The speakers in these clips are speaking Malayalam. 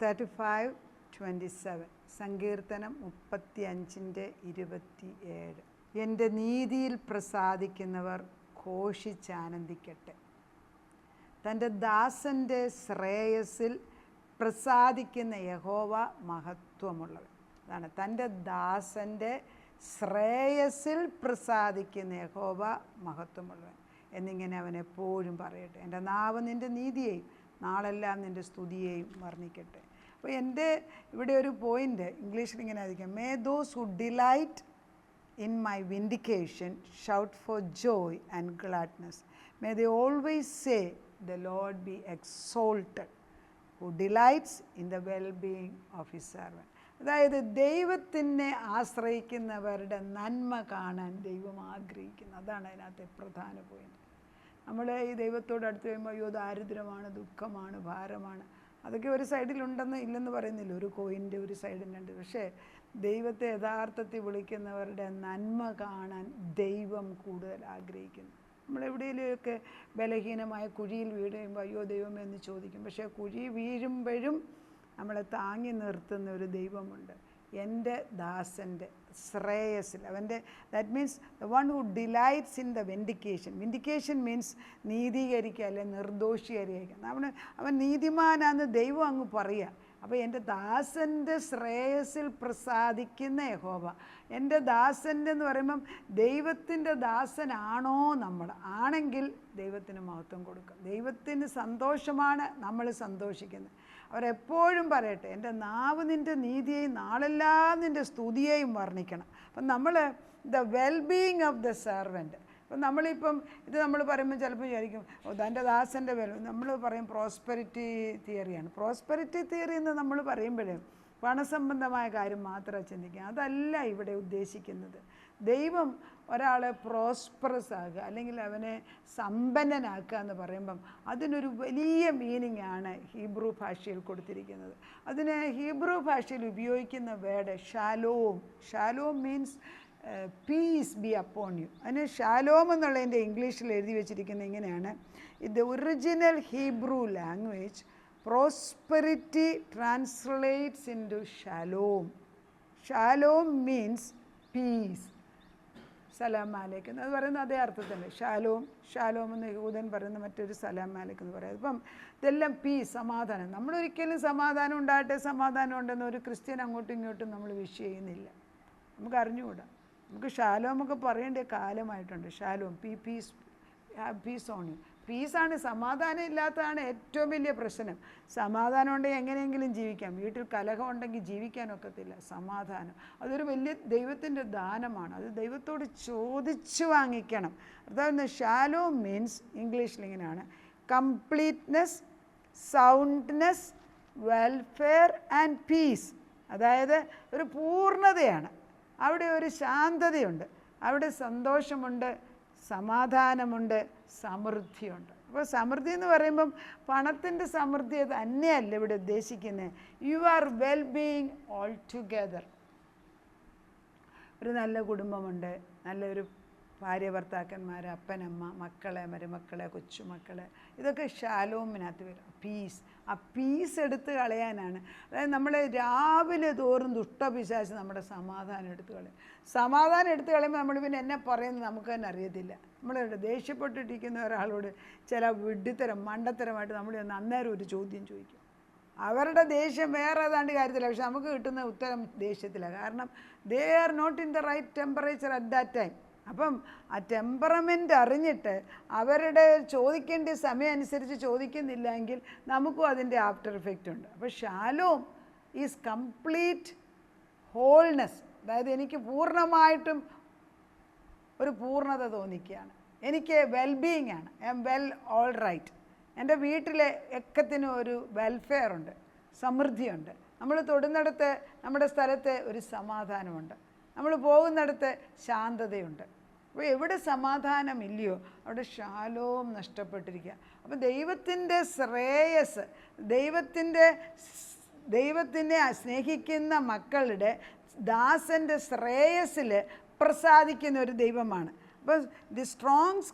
35:27 സങ്കീർത്തനം 35:27. എൻ്റെ നീതിയിൽ പ്രസാദിക്കുന്നവർ ഘോഷിച്ചാനന്ദിക്കട്ടെ. തൻ്റെ ദാസൻ്റെ ശ്രേയസിൽ പ്രസാദിക്കുന്ന യഹോവ മഹത്വമുള്ളവൻ. അതാണ് തൻ്റെ ദാസൻ്റെ ശ്രേയസിൽ പ്രസാദിക്കുന്ന യഹോവ മഹത്വമുള്ളവൻ എന്നിങ്ങനെ അവൻ എപ്പോഴും പറയട്ടെ. എൻ്റെ നാവ് നിൻ്റെ നീതിയെയും നാളെല്ലാം നിൻ്റെ സ്തുതിയെയും വർണ്ണിക്കട്ടെ. അപ്പോൾ എൻ്റെ ഇവിടെ ഒരു പോയിൻ്റ് ഇംഗ്ലീഷിൽ ഇങ്ങനെ ആയിരിക്കും: may those who delight in my vindication shout for joy and gladness. May they always say, the Lord be exalted, who delights in the well-being of his servant. അതായത് ദൈവത്തിനെ ആശ്രയിക്കുന്നവരുടെ നന്മ കാണാൻ ദൈവം ആഗ്രഹിക്കുന്നു. അതാണ് അതിനകത്തെ പ്രധാന പോയിന്റ്. നമ്മൾ ഈ ദൈവത്തോട് അടുത്ത് കഴിയുമ്പോൾ അയ്യോ ദാരിദ്ര്യമാണ്, ദുഃഖമാണ്, ഭാരമാണ്, അതൊക്കെ ഒരു സൈഡിലുണ്ടെന്ന് ഇല്ലെന്ന് പറയുന്നില്ല. ഒരു കോയിൻ്റെ ഒരു സൈഡിലുണ്ട്. പക്ഷേ ദൈവത്തെ യഥാർത്ഥത്തിൽ വിളിക്കുന്നവരുടെ നന്മ കാണാൻ ദൈവം കൂടുതൽ ആഗ്രഹിക്കുന്നു. നമ്മളെവിടെയെങ്കിലുമൊക്കെ ബലഹീനമായ കുഴിയിൽ വീഴുമ്പോൾ അയ്യോ ദൈവമേ എന്ന് ചോദിക്കും. പക്ഷേ കുഴി വീഴുമ്പോഴും നമ്മളെ താങ്ങി നിർത്തുന്ന ഒരു ദൈവമുണ്ട്. എൻ്റെ ദാസൻ്റെ ശ്രേയസിൽ അവൻ്റെ, that means the one who delights in the vindication means നീതീകരിക്കുക, അല്ലെ നിർദോഷീകരിക്കുക. അവൻ നീതിമാനാന്ന് ദൈവം അങ്ങ് പറയുക. അപ്പോൾ എൻ്റെ ദാസൻ്റെ ശ്രേയസിൽ പ്രസാദിക്കുന്ന യഹോവ. എൻ്റെ ദാസൻ്റെ എന്ന് പറയുമ്പം ദൈവത്തിൻ്റെ ദാസനാണോ നമ്മൾ? ആണെങ്കിൽ ദൈവത്തിന് മഹത്വം കൊടുക്കും. ദൈവത്തിന് സന്തോഷമാണ് നമ്മൾ സന്തോഷിക്കുന്നത്. അവരെപ്പോഴും പറയട്ടെ, എൻ്റെ നാവ് നിൻ്റെ നീതിയെയും നാളെല്ലാം നിൻ്റെ സ്തുതിയെയും വർണ്ണിക്കണം. അപ്പം നമ്മൾ the wellbeing of the servant. അപ്പം നമ്മളിപ്പം ഇത് നമ്മൾ പറയുമ്പോൾ ചിലപ്പോൾ വിചാരിക്കും തൻ്റെ ദാസൻ്റെ നമ്മൾ പറയും പ്രോസ്പെരിറ്റി തിയറിയാണ്. പ്രോസ്പെരിറ്റി തിയറി എന്ന് നമ്മൾ പറയുമ്പോഴേ പണസംബന്ധമായ കാര്യം മാത്രമേ ചിന്തിക്കുക. അതല്ല ഇവിടെ ഉദ്ദേശിക്കുന്നത്. ദൈവം ഒരാളെ പ്രോസ്പറസ് ആക്കുക അല്ലെങ്കിൽ അവനെ സമ്പന്നനാക്കുക എന്ന് പറയുമ്പം അതിനൊരു വലിയ മീനിങ് ആണ് ഹീബ്രു ഭാഷയിൽ കൊടുത്തിരിക്കുന്നത്. അതിന് ഹീബ്രു ഭാഷയിൽ ഉപയോഗിക്കുന്ന word shalom. Shalom means peace be upon you. അതിന് ഷാലോം എന്നുള്ളതിൻ്റെ ഇംഗ്ലീഷിൽ എഴുതി വെച്ചിരിക്കുന്നത് ഇങ്ങനെയാണ്: the original Hebrew language prosperity translates into shalom. Shalom means peace. സലാം മാലേക്ക് എന്ന് പറയുന്നത് അതേ അർത്ഥത്തിൻ്റെ ഷാലോം എന്ന് യഹൂദൻ പറയുന്ന മറ്റൊരു സലാം മാലേക്ക് എന്ന് പറയുന്നത്. അപ്പം ഇതെല്ലാം പീസ്, സമാധാനം. നമ്മളൊരിക്കലും സമാധാനം ഉണ്ടാകട്ടെ, സമാധാനം ഉണ്ടെന്ന് ഒരു ക്രിസ്ത്യൻ അങ്ങോട്ടും ഇങ്ങോട്ടും നമ്മൾ വിഷ് ചെയ്യുന്നില്ല. നമുക്ക് അറിഞ്ഞുകൂടാ. നമുക്ക് ഷാലോമൊക്കെ പറയേണ്ട കാലമായിട്ടുണ്ട്. Shalom, peace on you. പീസാണ്. സമാധാനം ഇല്ലാത്തതാണ് ഏറ്റവും വലിയ പ്രശ്നം. സമാധാനം ഉണ്ടെങ്കിൽ എങ്ങനെയെങ്കിലും ജീവിക്കാം. വീട്ടിൽ കലഹം ഉണ്ടെങ്കിൽ ജീവിക്കാനൊക്കത്തില്ല. സമാധാനം അതൊരു വലിയ ദൈവത്തിൻ്റെ ദാനമാണ്. അത് ദൈവത്തോട് ചോദിച്ചു വാങ്ങിക്കണം. അതായത് ഷാലോം മീൻസ് ഇംഗ്ലീഷിൽ ഇങ്ങനെയാണ്: completeness, soundness, welfare and piece. അതായത് ഒരു പൂർണ്ണതയാണ്. അവിടെ ഒരു ശാന്തതയുണ്ട്, അവിടെ സന്തോഷമുണ്ട്, സമാധാനമുണ്ട്, സമൃദ്ധിയുണ്ട്. അപ്പോൾ സമൃദ്ധി എന്ന് പറയുമ്പം പണത്തിൻ്റെ സമൃദ്ധി തന്നെയല്ല ഇവിടെ ഉദ്ദേശിക്കുന്നത്. You are well being all together. ഒരു നല്ല കുടുംബമുണ്ട്, നല്ലൊരു ഭാര്യ ഭർത്താക്കന്മാർ, അപ്പനമ്മ, മക്കളെ, മരുമക്കളെ, കൊച്ചുമക്കളെ, ഇതൊക്കെ ഷാലോമിനകത്ത് വരും. പീസ്. ആ പീസ് എടുത്ത് കളയാനാണ്. അതായത് നമ്മൾ രാവിലെ തോറും ദുഷ്ടപിശാച് നമ്മുടെ സമാധാനം എടുത്ത് കളയും. സമാധാനം എടുത്ത് കളയുമ്പോൾ നമ്മൾ പിന്നെ എന്നെ പറയുന്നത് നമുക്ക് തന്നെ അറിയത്തില്ല. നമ്മൾ ദേഷ്യപ്പെട്ടിരിക്കുന്ന ഒരാളോട് ചില വിഡ്ഢിത്തരം മണ്ടത്തരമായിട്ട് നമ്മൾ അന്നേരം ഒരു ചോദ്യം ചോദിക്കും. അവരുടെ ദേഷ്യം വേറെ ഏതാണ്ട് കാര്യത്തില്ല, പക്ഷെ നമുക്ക് കിട്ടുന്ന ഉത്തരം ദേഷ്യത്തിലാണ്. കാരണം they are not in the right temperature at that time. അപ്പം ആ ടെമ്പറമെൻ്റ് അറിഞ്ഞിട്ട് അവരുടെ ചോദിക്കേണ്ട സമയം അനുസരിച്ച് ചോദിക്കുന്നില്ല എങ്കിൽ നമുക്കും അതിൻ്റെ ആഫ്റ്റർ ഇഫക്റ്റ് ഉണ്ട്. അപ്പോൾ ഷാലോം ഈസ് കംപ്ലീറ്റ് ഹോൾനെസ്. അതായത് എനിക്ക് പൂർണ്ണമായിട്ടും ഒരു പൂർണ്ണത തോന്നിക്കുകയാണ്. എനിക്ക് വെൽബീയിങ് ആണ്. I'm well all right. എൻ്റെ വീട്ടിലെ എക്കത്തിനും ഒരു വെൽഫെയർ ഉണ്ട്, സമൃദ്ധിയുണ്ട്. നമ്മൾ തൊടുന്നിടത്ത് നമ്മുടെ സ്ഥലത്ത് ഒരു സമാധാനമുണ്ട്, നമ്മൾ പോകുന്നിടത്ത് ശാന്തതയുണ്ട്. അപ്പോൾ എവിടെ സമാധാനമില്ലയോ അവിടെ ഷാലോം നഷ്ടപ്പെട്ടിരിക്കുക. അപ്പോൾ ദൈവത്തിൻ്റെ ശ്രേയസ്, ദൈവത്തിനെ സ്നേഹിക്കുന്ന മക്കളുടെ ദാസൻ്റെ ശ്രേയസിൽ പ്രസാദിക്കുന്ന ഒരു ദൈവമാണ്. അപ്പോൾ the Strong's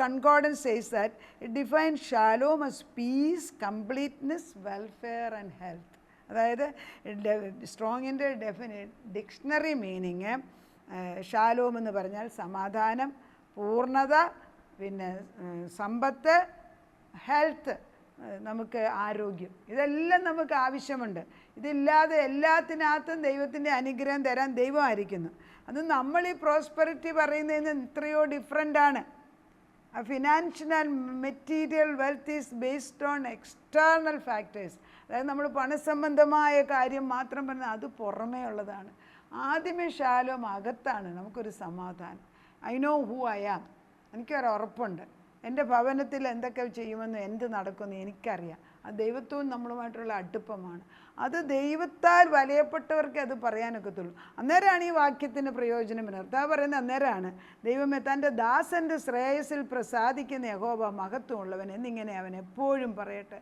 Concordance says that it defines shalom as peace, completeness, welfare and health. അതായത് സ്ട്രോങ്ങിൻ്റെ ഡിക്ഷണറി മീനിങ് ഷാലോം എന്ന് പറഞ്ഞാൽ സമാധാനം, പൂർണ്ണത, പിന്നെ സമ്പത്ത്, ഹെൽത്ത്, നമുക്ക് ആരോഗ്യം, ഇതെല്ലാം നമുക്ക് ആവശ്യമുണ്ട്. ഇതില്ലാതെ എല്ലാത്തിനകത്തും ദൈവത്തിൻ്റെ അനുഗ്രഹം തരാൻ ദൈവമായിരിക്കുന്നു. അത് നമ്മൾ ഈ പ്രോസ്പെറിറ്റി പറയുന്നതിന് എത്രയോ ഡിഫറെൻ്റാണ്. Financial material wealth is based on external factors. അതായത് നമ്മൾ പണസംബന്ധമായ കാര്യം മാത്രം പറഞ്ഞാൽ അത് പുറമേ ഉള്ളതാണ്. ആദ്യമേ ഷാലോം അകത്താണ് നമുക്കൊരു സമാധാനം. I know who I am, എനിക്കൊരു ഉറപ്പുണ്ട്. എൻ്റെ ഭവനത്തിൽ എന്തൊക്കെ ചെയ്യുമെന്ന്, എന്ത് നടക്കുമെന്ന് എനിക്കറിയാം. അത് ദൈവത്വവും നമ്മളുമായിട്ടുള്ള അടുപ്പമാണ്. അത് ദൈവത്താൽ വലയപ്പെട്ടവർക്ക് അത് പറയാനൊക്കത്തുള്ളൂ. അന്നേരമാണ് ഈ വാക്യത്തിന് പ്രയോജനം വരുന്നത്. കർത്താവ് പറയുന്നത് അന്നേരമാണ്, ദൈവമേ തൻ്റെ ദാസൻ്റെ ശ്രേയസിൽ പ്രസാദിക്കുന്ന യഹോവ മഹത്വമുള്ളവൻ എന്നിങ്ങനെ അവൻ എപ്പോഴും പറയട്ടെ.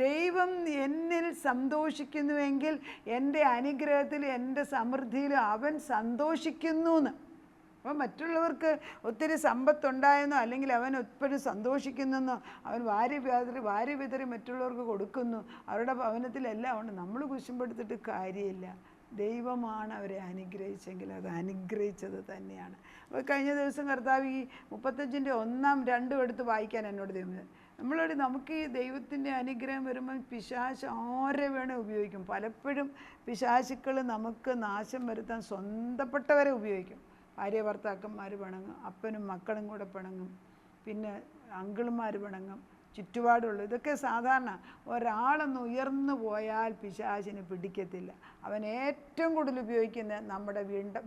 ദൈവം എന്നിൽ സന്തോഷിക്കുന്നുവെങ്കിൽ എൻ്റെ അനുഗ്രഹത്തിൽ, എൻ്റെ സമൃദ്ധിയിൽ അവൻ സന്തോഷിക്കുന്നു എന്ന്. അപ്പം മറ്റുള്ളവർക്ക് ഒത്തിരി സമ്പത്തുണ്ടായെന്നോ അല്ലെങ്കിൽ അവൻ എപ്പോഴും സന്തോഷിക്കുന്നെന്നോ അവൻ വാരി വിതറി മറ്റുള്ളവർക്ക് കൊടുക്കുന്നു, അവരുടെ ഭവനത്തിലെല്ലാം ഉണ്ട്, നമ്മൾ കുശുമ്പെടുത്തിട്ട് കാര്യമില്ല. ദൈവമാണ് അവരെ അനുഗ്രഹിച്ചെങ്കിൽ അത് അനുഗ്രഹിച്ചത് തന്നെയാണ്. അപ്പോൾ കഴിഞ്ഞ ദിവസം കർത്താവ് ഈ 35-ന്റെ 1-2 എടുത്ത് വായിക്കാൻ എന്നോട് ദൈവം നമുക്ക് ഈ ദൈവത്തിൻ്റെ അനുഗ്രഹം വരുമ്പോൾ പിശാച് ആരെ വേണേൽ ഉപയോഗിക്കും. പലപ്പോഴും പിശാചുക്കൾ നമുക്ക് നാശം വരുത്താൻ സ്വന്തപ്പെട്ടവരെ ഉപയോഗിക്കും. ഭാര്യ ഭർത്താക്കന്മാർ പിണങ്ങും, അപ്പനും മക്കളും കൂടെ പിണങ്ങും, പിന്നെ അങ്കിളുമാർ പിണങ്ങും, ചുറ്റുപാടുള്ളൂ. ഇതൊക്കെ സാധാരണ. ഒരാളൊന്ന് ഉയർന്നു പോയാൽ പിശാചിന് പിടിക്കത്തില്ല. അവൻ ഏറ്റവും കൂടുതൽ ഉപയോഗിക്കുന്നത് നമ്മുടെ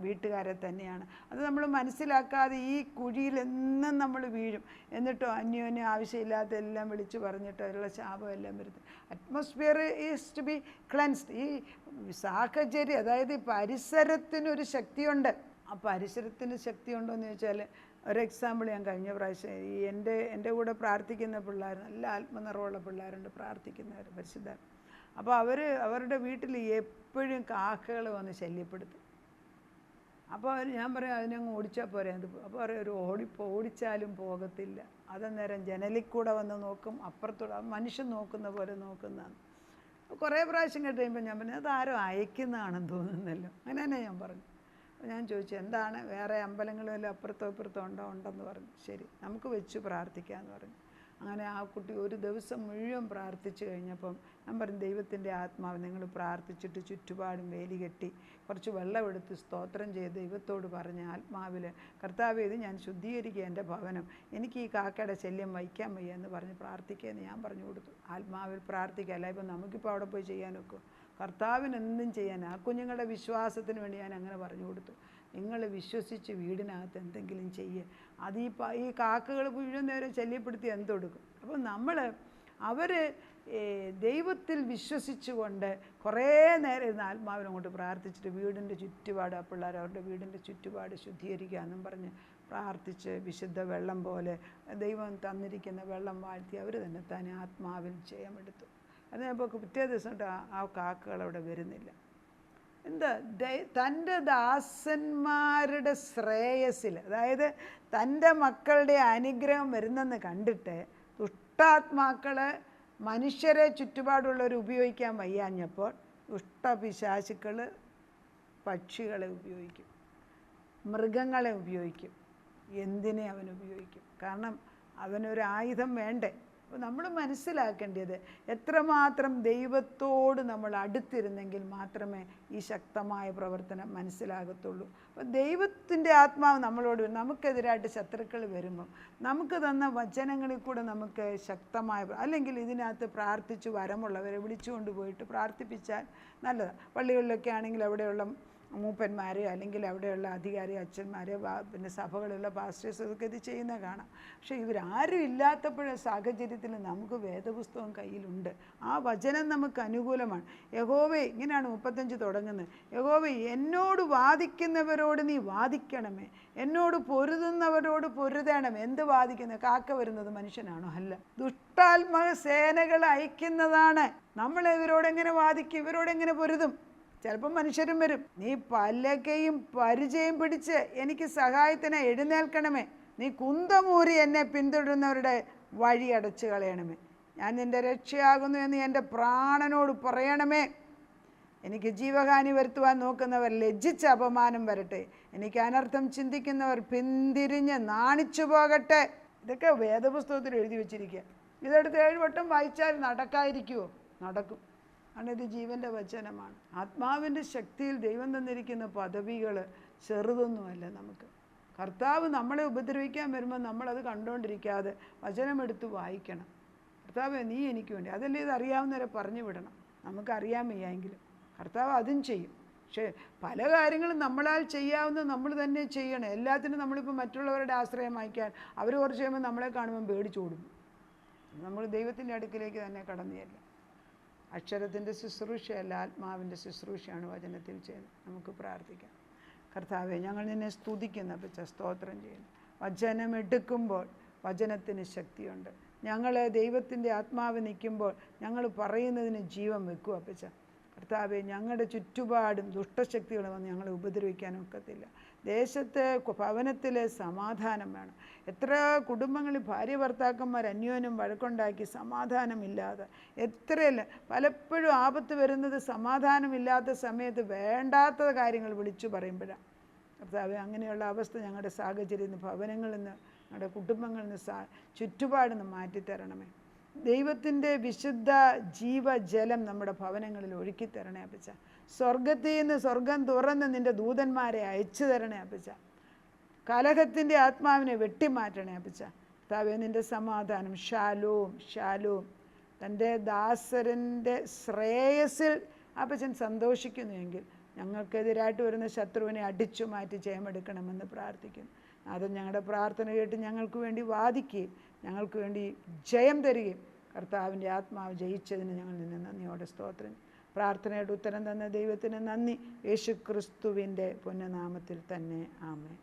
വീട്ടുകാരെ തന്നെയാണ്. അത് നമ്മൾ മനസ്സിലാക്കാതെ ഈ കുഴിയിലെന്നും നമ്മൾ വീഴും. എന്നിട്ടോ അന്യോന്യം ആവശ്യമില്ലാത്ത എല്ലാം വിളിച്ചു പറഞ്ഞിട്ട് അതിലുള്ള ശാപം എല്ലാം വരുത്തും. Atmosphere is to be cleansed. ഈ സാഹചര്യം, അതായത് ഈ പരിസരത്തിനൊരു ശക്തിയുണ്ട്. ആ പരിസരത്തിന് ശക്തി ഉണ്ടോ എന്ന് ചോദിച്ചാൽ, ഒരു എക്സാമ്പിൾ ഞാൻ കഴിഞ്ഞ പ്രാവശ്യം ഈ എൻ്റെ കൂടെ പ്രാർത്ഥിക്കുന്ന പിള്ളേർ, നല്ല ആത്മനിറവുള്ള പിള്ളേരുണ്ട്, പ്രാർത്ഥിക്കുന്നവർ, പരിശുദ്ധ. അപ്പോൾ അവരുടെ വീട്ടിൽ എപ്പോഴും കാക്കകൾ വന്ന് ശല്യപ്പെടുത്തും. അപ്പോൾ ഞാൻ പറയും അതിനങ്ങ് ഓടിച്ചാൽ പോരെ. അപ്പോൾ പറയും ഓടിച്ചാലും പോകത്തില്ല. അതന്നേരം ജനലിൽ കൂടെ വന്ന് നോക്കും, അപ്പുറത്തൂടെ മനുഷ്യൻ നോക്കുന്ന പോലെ നോക്കുന്നതാണ്. കുറേ പ്രാവശ്യം കേട്ട് കഴിയുമ്പോൾ ഞാൻ പറഞ്ഞു അതാരോ അയക്കുന്നതാണെന്ന് തോന്നുന്നല്ലോ. അങ്ങനെ തന്നെ ഞാൻ പറഞ്ഞു. ഞാൻ ചോദിച്ചു എന്താണ്, വേറെ അമ്പലങ്ങളിലും അപ്പുറത്തോ ഇപ്പുറത്തോ ഉണ്ടെന്ന് പറഞ്ഞു. ശരി, നമുക്ക് വെച്ച് പ്രാർത്ഥിക്കാമെന്ന് പറഞ്ഞു. അങ്ങനെ ആ കുട്ടി ഒരു ദിവസം മുഴുവൻ പ്രാർത്ഥിച്ചു കഴിഞ്ഞപ്പം ഞാൻ പറഞ്ഞു, ദൈവത്തിൻ്റെ ആത്മാവ് നിങ്ങൾ പ്രാർത്ഥിച്ചിട്ട് ചുറ്റുപാടും വേലി കെട്ടി കുറച്ച് വെള്ളമെടുത്ത് സ്തോത്രം ചെയ്ത് ദൈവത്തോട് പറഞ്ഞ് ആത്മാവിൽ, കർത്താവേ ഇത് ഞാൻ ശുദ്ധീകരിക്കുക എൻ്റെ ഭവനം, എനിക്ക് ഈ കാക്കയുടെ ശല്യം വഹിക്കാൻ വയ്യ എന്ന് പറഞ്ഞ് പ്രാർത്ഥിക്കുകയെന്ന് ഞാൻ പറഞ്ഞു കൊടുത്തു. ആത്മാവിൽ പ്രാർത്ഥിക്കുക. അല്ല ഇപ്പം നമുക്കിപ്പോൾ അവിടെ പോയി ചെയ്യാനൊക്കെ, കർത്താവിന് എന്തും ചെയ്യാൻ. ആ കുഞ്ഞുങ്ങളുടെ വിശ്വാസത്തിന് വേണ്ടി ഞാൻ അങ്ങനെ പറഞ്ഞു കൊടുത്തു. നിങ്ങൾ വിശ്വസിച്ച് വീടിനകത്ത് എന്തെങ്കിലും ചെയ്യുക. അത് ഈ കാക്കകൾ മുഴുവൻ നേരം ശല്യപ്പെടുത്തി എന്തെടുക്കും. അപ്പോൾ അവർ ദൈവത്തിൽ വിശ്വസിച്ചുകൊണ്ട് കുറേ നേരം ഇരുന്ന് ആത്മാവിനങ്ങോട്ട് പ്രാർത്ഥിച്ചിട്ട് വീടിൻ്റെ ചുറ്റുപാട്, ആ പിള്ളേർ അവരുടെ വീടിൻ്റെ ചുറ്റുപാട് ശുദ്ധീകരിക്കുക എന്നും പറഞ്ഞ് പ്രാർത്ഥിച്ച് വിശുദ്ധ വെള്ളം പോലെ ദൈവം തന്നിരിക്കുന്ന വെള്ളം വാഴ്ത്തി അവർ തന്നെ തന്നെ ആത്മാവിൽ ജയമെടുത്തു. അതിനപ്പോൾ പിറ്റേ ദിവസം ആ കാക്കകൾ അവിടെ വരുന്നില്ല. എന്താ, തൻ്റെ ദാസന്മാരുടെ ശ്രേയസിൽ, അതായത് തൻ്റെ മക്കളുടെ അനുഗ്രഹം വരുന്നെന്ന് കണ്ടിട്ട് ദുഷ്ടാത്മാക്കൾ മനുഷ്യരെ ചുറ്റുപാടുള്ളവർ ഉപയോഗിക്കാൻ വയ്യാഞ്ഞപ്പോൾ ദുഷ്ടപിശാചുക്കൾ പക്ഷികളെ ഉപയോഗിക്കും, മൃഗങ്ങളെ ഉപയോഗിക്കും. എന്തിനെ അവൻ ഉപയോഗിക്കും? കാരണം അവനൊരു ആയുധം വേണ്ടേ. അപ്പോൾ നമ്മൾ മനസ്സിലാക്കേണ്ടത് എത്രമാത്രം ദൈവത്തോട് നമ്മൾ അടുത്തിരുന്നെങ്കിൽ മാത്രമേ ഈ ശക്തമായ പ്രവർത്തനം മനസ്സിലാകത്തുള്ളൂ. അപ്പോൾ ദൈവത്തിൻ്റെ ആത്മാവ് നമ്മളോട്, നമുക്കെതിരായിട്ട് ശത്രുക്കൾ വരുമ്പം നമുക്ക് തന്ന വചനങ്ങളിൽ കൂടെ നമുക്ക് ശക്തമായ, അല്ലെങ്കിൽ ഇതിനകത്ത് പ്രാർത്ഥിച്ച് വരമുള്ളവരെ വിളിച്ചുകൊണ്ട് പോയിട്ട് പ്രാർത്ഥിപ്പിച്ചാൽ നല്ലതാണ്. പള്ളികളിലൊക്കെ ആണെങ്കിൽ അവിടെയുള്ള മൂപ്പന്മാരെ അല്ലെങ്കിൽ അവിടെയുള്ള അധികാരി അച്ഛന്മാരെ, പിന്നെ സഭകളിലുള്ള പാസ്റ്റേഴ്സ് ഒക്കെ ഇത് ചെയ്യുന്ന കാണാം. പക്ഷേ ഇവരാരും ഇല്ലാത്തപ്പോഴ സാഹചര്യത്തിൽ നമുക്ക് വേദപുസ്തകം കയ്യിലുണ്ട്. ആ വചനം നമുക്ക് അനുകൂലമാണ്. യഹോവേ, ഇങ്ങനെയാണ് 35 തുടങ്ങുന്നത്, യഹോവേ എന്നോട് വാദിക്കുന്നവരോട് നീ വാദിക്കണമേ, എന്നോട് പൊരുതുന്നവരോട് പൊരുതണമേ. എന്ത് വാദിക്കുന്നത്? കാക്ക വരുന്നത് മനുഷ്യനാണോ? അല്ല, ദുഷ്ടാത്മക സേനകൾ അയക്കുന്നതാണ്. നമ്മൾ ഇവരോടെങ്ങനെ വാദിക്കും? ഇവരോടെങ്ങനെ പൊരുതും? ചിലപ്പോൾ മനുഷ്യരും വരും. നീ പലകയും പരിചയം പിടിച്ച് എനിക്ക് സഹായത്തിന് എഴുന്നേൽക്കണമേ, നീ കുന്തമൂരി എന്നെ പിന്തുടരുന്നവരുടെ വഴി അടച്ചു കളയണമേ, ഞാൻ നിൻ്റെ രക്ഷയാകുന്നു എന്ന് എൻ്റെ പ്രാണനോട് പറയണമേ. എനിക്ക് ജീവഹാനി വരുത്തുവാൻ നോക്കുന്നവർ ലജ്ജിച്ച് അപമാനം വരട്ടെ. എനിക്ക് അനർത്ഥം ചിന്തിക്കുന്നവർ പിന്തിരിഞ്ഞ് നാണിച്ചു പോകട്ടെ. ഇതൊക്കെ വേദപുസ്തകത്തിൽ എഴുതി വെച്ചിരിക്കുക. ഇതെടുത്ത് 7 വട്ടം വായിച്ചാൽ നടക്കാതിരിക്കുമോ? നടക്കും. കാരണം ഇത് ജീവൻ്റെ വചനമാണ്. ആത്മാവിൻ്റെ ശക്തിയിൽ ദൈവം തന്നിരിക്കുന്ന പദവികൾ ചെറുതൊന്നുമല്ല നമുക്ക്. കർത്താവ് നമ്മളെ ഉപദ്രവിക്കാൻ വരുമ്പോൾ നമ്മളത് കണ്ടുകൊണ്ടിരിക്കാതെ വചനമെടുത്ത് വായിക്കണം. കർത്താവ് നീ എനിക്ക് വേണ്ടി, അതല്ലേ ഇത് അറിയാവുന്നവരെ പറഞ്ഞു വിടണം. നമുക്കറിയാൻ വയ്യെങ്കിലും കർത്താവ് അതും ചെയ്യും. പക്ഷേ പല കാര്യങ്ങളും നമ്മളാൽ ചെയ്യാവുന്നത് നമ്മൾ തന്നെ ചെയ്യണം. എല്ലാത്തിനും നമ്മളിപ്പോൾ മറ്റുള്ളവരുടെ ആശ്രയം വായിക്കാൻ അവർ കുറച്ച് കഴിയുമ്പോൾ നമ്മളെ കാണുമ്പോൾ പേടിച്ചു കൊടുക്കും. നമ്മൾ ദൈവത്തിൻ്റെ അടുക്കിലേക്ക് തന്നെ കടന്നു ചെല്ലും. അക്ഷരത്തിൻ്റെ ശുശ്രൂഷയല്ല, ആത്മാവിൻ്റെ ശുശ്രൂഷയാണ് വചനത്തിൽ ചെയ്യുന്നത്. നമുക്ക് പ്രാർത്ഥിക്കാം. കർത്താവെ, ഞങ്ങൾ നിന്നെ സ്തുതിക്കുന്ന അപ്പച്ച, സ്തോത്രം ചെയ്യുന്നു. വചനം എടുക്കുമ്പോൾ വചനത്തിന് ശക്തിയുണ്ട്. ഞങ്ങൾ ദൈവത്തിൻ്റെ ആത്മാവ് നിൽക്കുമ്പോൾ ഞങ്ങൾ പറയുന്നതിന് ജീവൻ വെക്കും അപ്പച്ച. കർത്താവെ, ഞങ്ങളുടെ ചുറ്റുപാടും ദുഷ്ടശക്തികൾ വന്ന് ഞങ്ങളെ ഉപദ്രവിക്കാനൊക്കത്തില്ല. ദേശത്തെ ഭവനത്തിലെ സമാധാനം വേണം. എത്ര കുടുംബങ്ങളിൽ ഭാര്യ ഭർത്താക്കന്മാർ അന്യോന്യം വഴക്കുണ്ടാക്കി സമാധാനമില്ലാതെ എത്രയല്ല. പലപ്പോഴും ആപത്ത് വരുന്നത് സമാധാനമില്ലാത്ത സമയത്ത് വേണ്ടാത്ത കാര്യങ്ങൾ വിളിച്ചു പറയുമ്പോഴാണ്. കർത്താവെ, അങ്ങനെയുള്ള അവസ്ഥ ഞങ്ങളുടെ സാഹചര്യത്തിൽ നിന്ന്, ഭവനങ്ങളിൽ നിന്ന്, ഞങ്ങളുടെ കുടുംബങ്ങളിൽ നിന്ന്, ചുറ്റുപാടിൽ നിന്ന് മാറ്റിത്തരണമേ. ദൈവത്തിൻ്റെ വിശുദ്ധ ജീവജലം നമ്മുടെ ഭവനങ്ങളിൽ ഒഴുക്കി തരണേ അപ്പച്ച. സ്വർഗത്തിൽ നിന്ന് സ്വർഗം തുറന്ന് നിൻ്റെ ദൂതന്മാരെ അയച്ചു തരണേ അപ്പച്ച. കലഹത്തിൻ്റെ ആത്മാവിനെ വെട്ടിമാറ്റണേ അപ്പച്ച. കർത്താവേ, നിൻ്റെ സമാധാനം ഷാലോം ഷാലോം തൻ്റെ ദാസരൻ്റെ ശ്രേയസിൽ അപ്പച്ചൻ സന്തോഷിക്കുന്നുവെങ്കിൽ ഞങ്ങൾക്കെതിരായിട്ട് വരുന്ന ശത്രുവിനെ അടിച്ചു മാറ്റി ജയമെടുക്കണമെന്ന് പ്രാർത്ഥിക്കുന്നു. അത് ഞങ്ങളുടെ പ്രാർത്ഥന കേട്ട് ഞങ്ങൾക്ക് വേണ്ടി വാദിക്കുകയും ഞങ്ങൾക്ക് വേണ്ടി ജയം തരികയും കർത്താവിൻ്റെ ആത്മാവ് ജയിച്ചതിന് ഞങ്ങൾ നിന്ന് നന്ദിയോടെ സ്തോത്രം. പ്രാർത്ഥനയുടെ ഉത്തരം തന്ന ദൈവത്തിന് നന്ദി. യേശു ക്രിസ്തുവിൻ്റെ പുണ്യനാമത്തിൽ തന്നെ ആമേൻ.